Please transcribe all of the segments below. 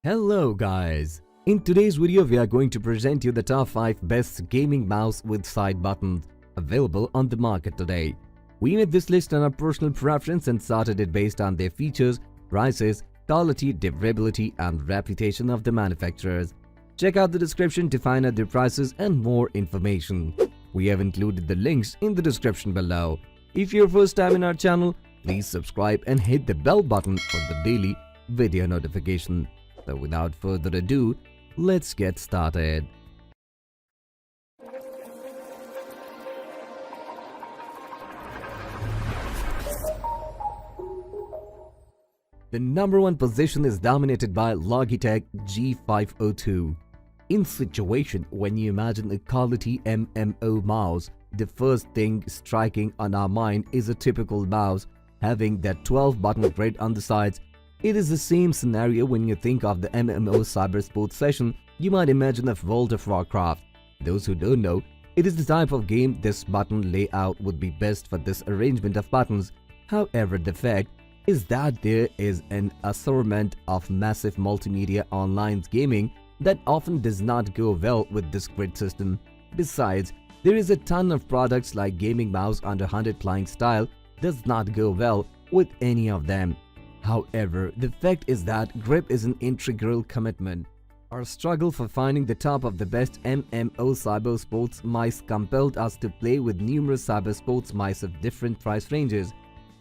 Hello guys! In today's video we are going to present you the top 5 best gaming mouse with side buttons available on the market today. We made this list on our personal preference and sorted it based on their features, prices, quality, durability and reputation of the manufacturers. Check out the description to find out their prices and more information. We have included the links in the description below. If you're first time in our channel, please subscribe and hit the bell button for the daily video notification. So without further ado, let's get started. The number one position is dominated by Logitech G502. In situation when you imagine a quality MMO mouse, the first thing striking on our mind is a typical mouse having that 12-button grid on the sides. It is the same scenario when you think of the MMO cyber sports session. You might imagine of World of Warcraft. Those who don't know, it is the type of game this button layout would be best for this arrangement of buttons. However, the fact is that there is an assortment of massive multimedia online gaming that often does not go well with this grid system. Besides, there is a ton of products like gaming mouse under 100 plying style does not go well with any of them. However, the fact is that grip is an integral commitment. Our struggle for finding the top of the best MMO cyber sports mice compelled us to play with numerous cyber sports mice of different price ranges.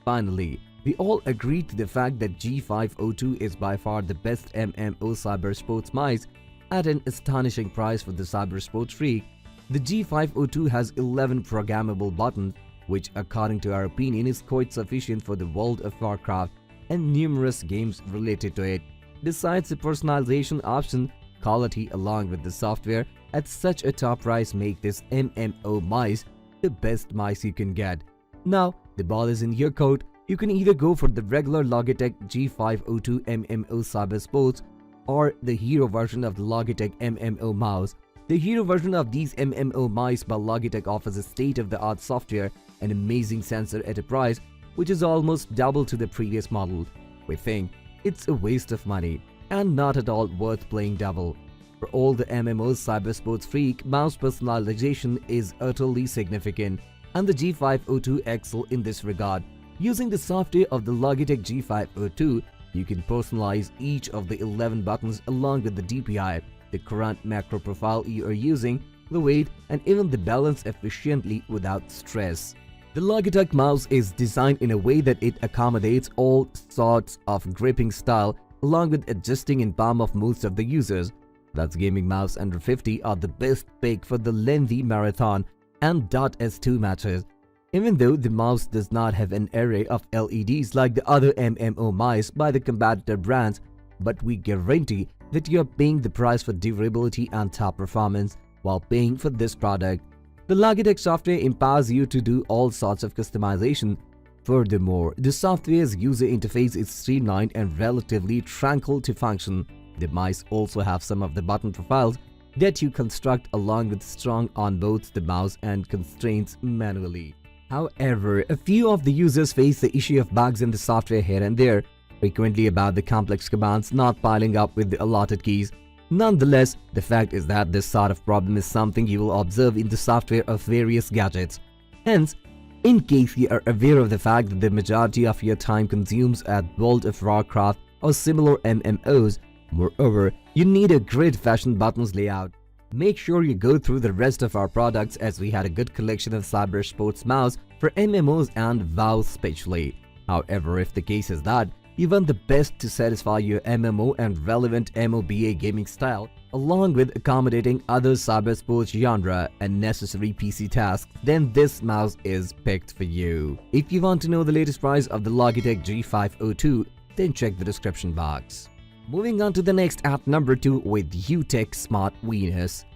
Finally, we all agreed to the fact that G502 is by far the best MMO cyber sports mice at an astonishing price for the cyber sports freak. The G502 has 11 programmable buttons, which according to our opinion is quite sufficient for the World of Warcraft and numerous games related to it. Besides the personalization option, quality along with the software at such a top price make this MMO mice the best mice you can get. Now, the ball is in your court. You can either go for the regular Logitech G502 MMO Cyber Sports or the hero version of the Logitech MMO mouse. The hero version of these MMO mice by Logitech offers a state-of-the-art software and amazing sensor at a price which is almost double to the previous model. We think it's a waste of money and not at all worth playing double. For all the MMOs cyber sports freak, mouse personalization is utterly significant and the G502 excel in this regard. Using the software of the Logitech G502, you can personalize each of the 11 buttons along with the DPI, the current macro profile you are using, the weight and even the balance efficiently without stress. The Logitech mouse is designed in a way that it accommodates all sorts of gripping style along with adjusting in palm of most of the users. Thus, gaming mouse under 50 are the best pick for the lengthy marathon and .S2 matches. Even though the mouse does not have an array of LEDs like the other MMO mice by the competitor brands, but we guarantee that you are paying the price for durability and top performance while paying for this product. The Logitech software empowers you to do all sorts of customization. Furthermore, the software's user interface is streamlined and relatively tranquil to function. The mice also have some of the button profiles that you construct along with strong on both the mouse and constraints manually. However, a few of the users face the issue of bugs in the software here and there, frequently about the complex commands not piling up with the allotted keys. Nonetheless, the fact is that this sort of problem is something you will observe in the software of various gadgets. Hence, in case you are aware of the fact that the majority of your time consumes at World of Warcraft or similar MMOs, moreover, you need a grid fashion buttons layout. Make sure you go through the rest of our products as we had a good collection of cyber sports mouse for MMOs and WoW especially. However, if the case is that you want the best to satisfy your MMO and relevant MOBA gaming style, along with accommodating other cyber sports genre and necessary PC tasks, then this mouse is picked for you. If you want to know the latest price of the Logitech G502, then check the description box. Moving on to the next at number 2 with UtechSmart Venus.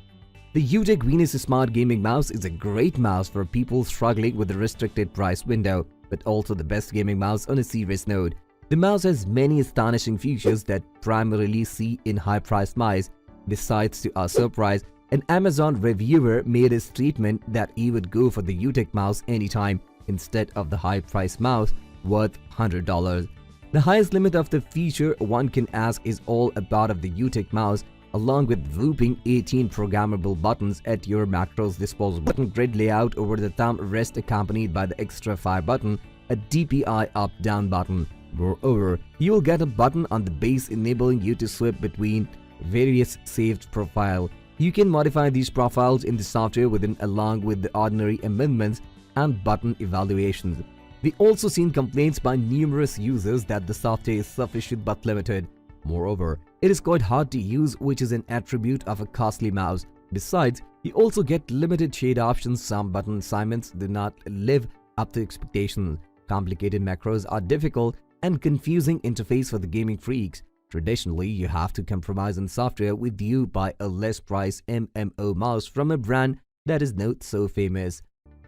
The Utech Venus Smart Gaming Mouse is a great mouse for people struggling with a restricted price window, but also the best gaming mouse on a serious note. The mouse has many astonishing features that primarily see in high-priced mice. Besides, to our surprise, an Amazon reviewer made a statement that he would go for the Utech mouse anytime instead of the high-priced mouse worth $100. The highest limit of the feature one can ask is all about of the Utech mouse, along with whooping 18 programmable buttons at your macros disposal. Button grid layout over the thumb rest accompanied by the extra fire button, a DPI up-down button. Moreover, you will get a button on the base enabling you to swap between various saved profile. You can modify these profiles in the software along with the ordinary amendments and button evaluations. We also seen complaints by numerous users that the software is sufficient but limited. Moreover, it is quite hard to use, which is an attribute of a costly mouse. Besides, you also get limited shade options. Some button assignments do not live up to expectations. Complicated macros are difficult and confusing interface for the gaming freaks. Traditionally, you have to compromise on software with you buy a less priced MMO mouse from a brand that is not so famous.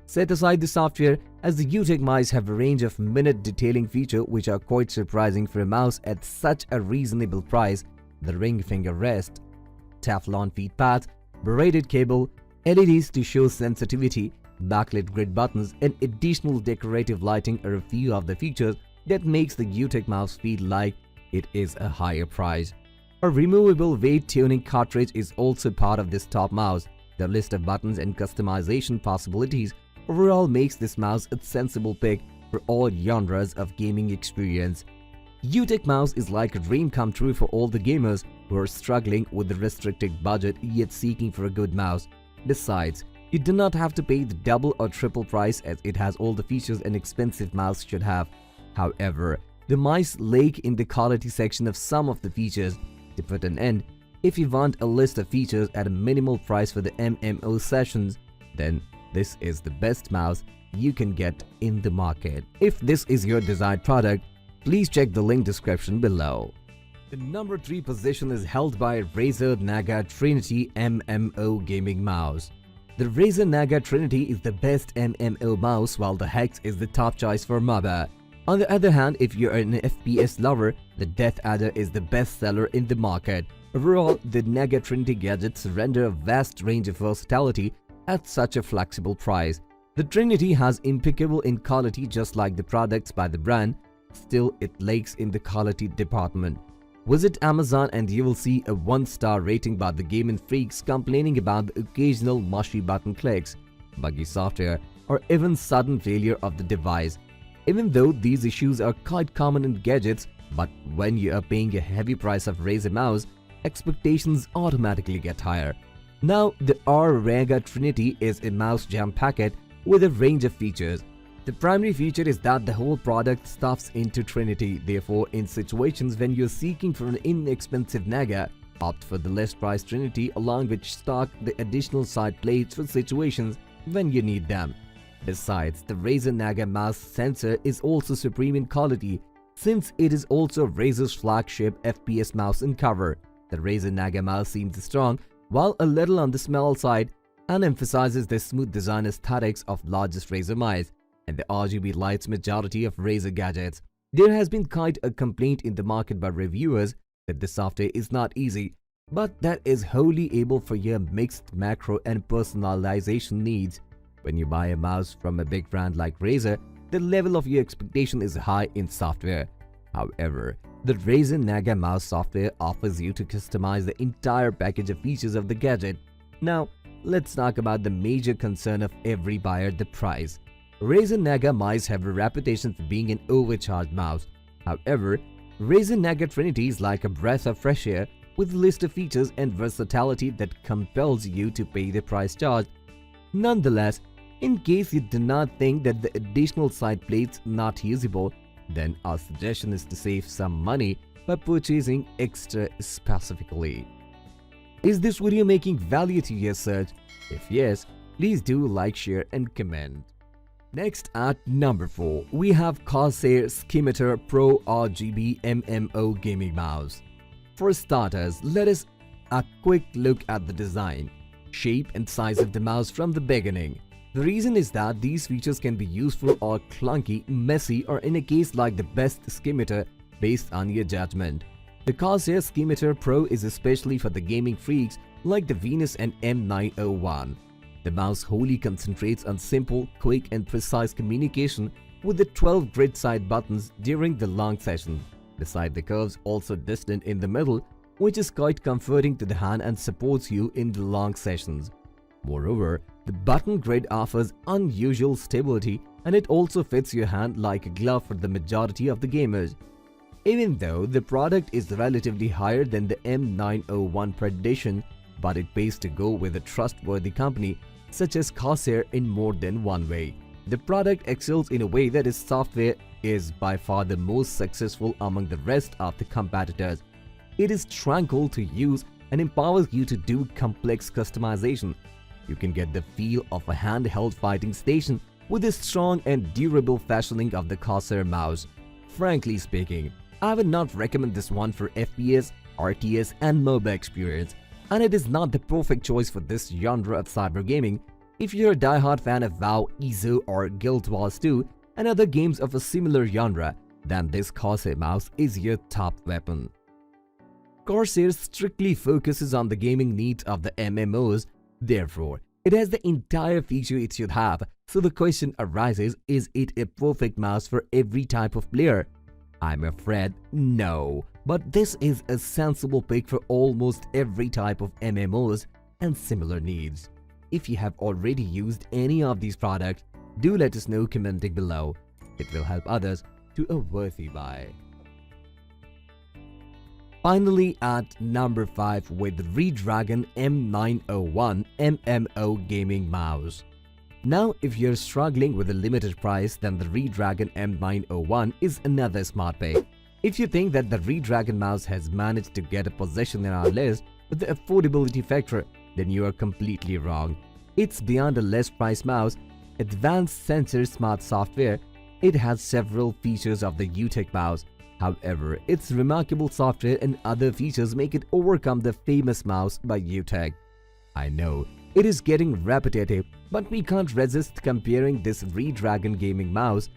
Set aside the software, as the Utech mice have a range of minute detailing features which are quite surprising for a mouse at such a reasonable price. The ring finger rest, Teflon feet pads, braided cable, LEDs to show sensitivity, backlit grid buttons, and additional decorative lighting are a few of the features that makes the Utech mouse feel like it is a higher price. A removable weight tuning cartridge is also part of this top mouse. The list of buttons and customization possibilities overall makes this mouse a sensible pick for all genres of gaming experience. Utech mouse is like a dream come true for all the gamers who are struggling with a restricted budget yet seeking for a good mouse. Besides, you do not have to pay the double or triple price as it has all the features an expensive mouse should have. However, the mice lack in the quality section of some of the features. To put an end, if you want a list of features at a minimal price for the MMO sessions, then this is the best mouse you can get in the market. If this is your desired product, please check the link description below. The number 3 position is held by Razer Naga Trinity MMO gaming mouse. The Razer Naga Trinity is the best MMO mouse, while the Hex is the top choice for MOBA. On the other hand, if you're an FPS lover, the Death Adder is the best seller in the market. Overall, the Naga Trinity gadgets render a vast range of versatility at such a flexible price. The Trinity has impeccable in quality just like the products by the brand, still it lacks in the quality department. Visit Amazon and you will see a 1-star rating by the gaming freaks complaining about the occasional mushy button clicks, buggy software, or even sudden failure of the device. Even though these issues are quite common in gadgets, but when you are paying a heavy price of Razer mouse, expectations automatically get higher. Now, the Naga Trinity is a mouse jam packet with a range of features. The primary feature is that the whole product stuffs into Trinity. Therefore, in situations when you're seeking for an inexpensive Naga, opt for the less priced Trinity along with stock the additional side plates for situations when you need them. Besides, the Razer Naga mouse sensor is also supreme in quality, since it is also Razer's flagship FPS mouse in cover. The Razer Naga mouse seems strong, while a little on the small side, and emphasizes the smooth design aesthetics of largest Razer mice and the RGB lights majority of Razer gadgets. There has been quite a complaint in the market by reviewers that the software is not easy, but that is wholly able for your mixed macro and personalization needs. When you buy a mouse from a big brand like Razer, the level of your expectation is high in software. However, the Razer Naga mouse software offers you to customize the entire package of features of the gadget. Now, let's talk about the major concern of every buyer, the price. Razer Naga mice have a reputation for being an overcharged mouse. However, Razer Naga Trinity is like a breath of fresh air with a list of features and versatility that compels you to pay the price charged. Nonetheless, in case you do not think that the additional side plates not usable, then our suggestion is to save some money by purchasing extra specifically. Is this video making value to your search? If yes, please do like, share and comment. Next at number 4, we have Corsair Scimitar Pro RGB MMO gaming mouse. For starters, let us a quick look at the design, shape and size of the mouse from the beginning. The reason is that these features can be useful or clunky, messy, or in a case like the best Scimitar based on your judgment. The Corsair Scimitar Pro is especially for the gaming freaks like the Venus and M901. The mouse wholly concentrates on simple, quick and precise communication with the 12 grid side buttons during the long session. beside the curves also distant in the middle, which is quite comforting to the hand and supports you in the long sessions. Moreover, the button grid offers unusual stability and it also fits your hand like a glove for the majority of the gamers. Even though the product is relatively higher than the M901 Predation, but it pays to go with a trustworthy company such as Corsair in more than one way. The product excels in a way that its software is by far the most successful among the rest of the competitors. It is tranquil to use and empowers you to do complex customization. You can get the feel of a handheld fighting station with the strong and durable fashioning of the Corsair mouse. Frankly speaking, I would not recommend this one for FPS, RTS and MOBA experience, and it is not the perfect choice for this genre of cyber gaming. If you're a diehard fan of WoW, EZO or Guild Wars 2 and other games of a similar genre, then this Corsair mouse is your top weapon. Corsair strictly focuses on the gaming needs of the MMOs, therefore, it has the entire feature it should have, so the question arises, is it a perfect mouse for every type of player? I'm afraid no, but this is a sensible pick for almost every type of MMOs and similar needs. If you have already used any of these products, do let us know commenting below. It will help others to a worthy buy. Finally, at number 5 with Redragon M901 MMO Gaming Mouse. Now, if you're struggling with a limited price, then the Redragon M901 is another smart pick. If you think that the Redragon mouse has managed to get a position in our list with the affordability factor, then you are completely wrong. It's beyond a less priced mouse, advanced sensor smart software. It has several features of the Utech mouse. However, its remarkable software and other features make it overcome the famous mouse by Utech. I know, it is getting repetitive, but we can't resist comparing this Redragon gaming mouse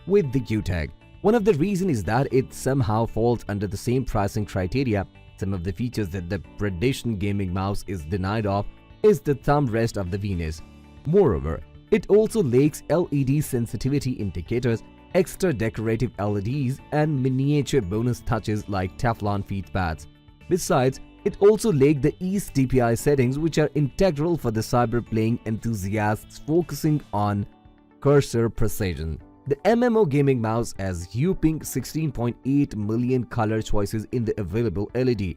with the Utech. One of the reasons is that it somehow falls under the same pricing criteria. Some of the features that the Predation gaming mouse is denied of is the thumb rest of the Venus. Moreover, it also lacks LED sensitivity indicators, extra decorative LEDs, and miniature bonus touches like Teflon feet pads. Besides, it also lacks the East DPI settings, which are integral for the cyber playing enthusiasts focusing on cursor precision. The MMO gaming mouse has whopping 16.8 million color choices in the available LED,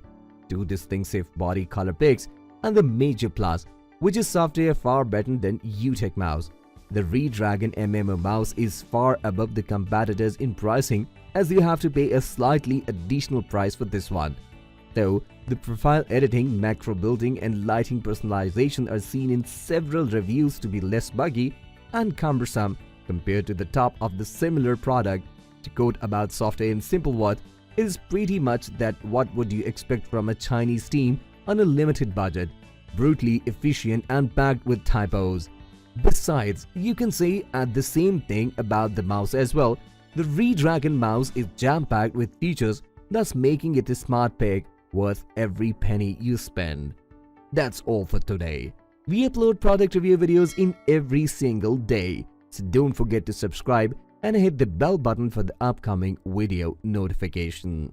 2 distinctive body color picks, and the major plus, which is software far better than Utech mouse. The Redragon MMO mouse is far above the competitors in pricing, as you have to pay a slightly additional price for this one. Though, the profile editing, macro building and lighting personalization are seen in several reviews to be less buggy and cumbersome compared to the top of the similar product. To quote about software in simple words, it is pretty much that what would you expect from a Chinese team on a limited budget, brutally efficient and packed with typos. Besides, you can say the same thing about the mouse as well. The Redragon mouse is jam-packed with features, thus making it a smart pick worth every penny you spend. That's all for today. We upload product review videos in every single day, so don't forget to subscribe and hit the bell button for the upcoming video notification.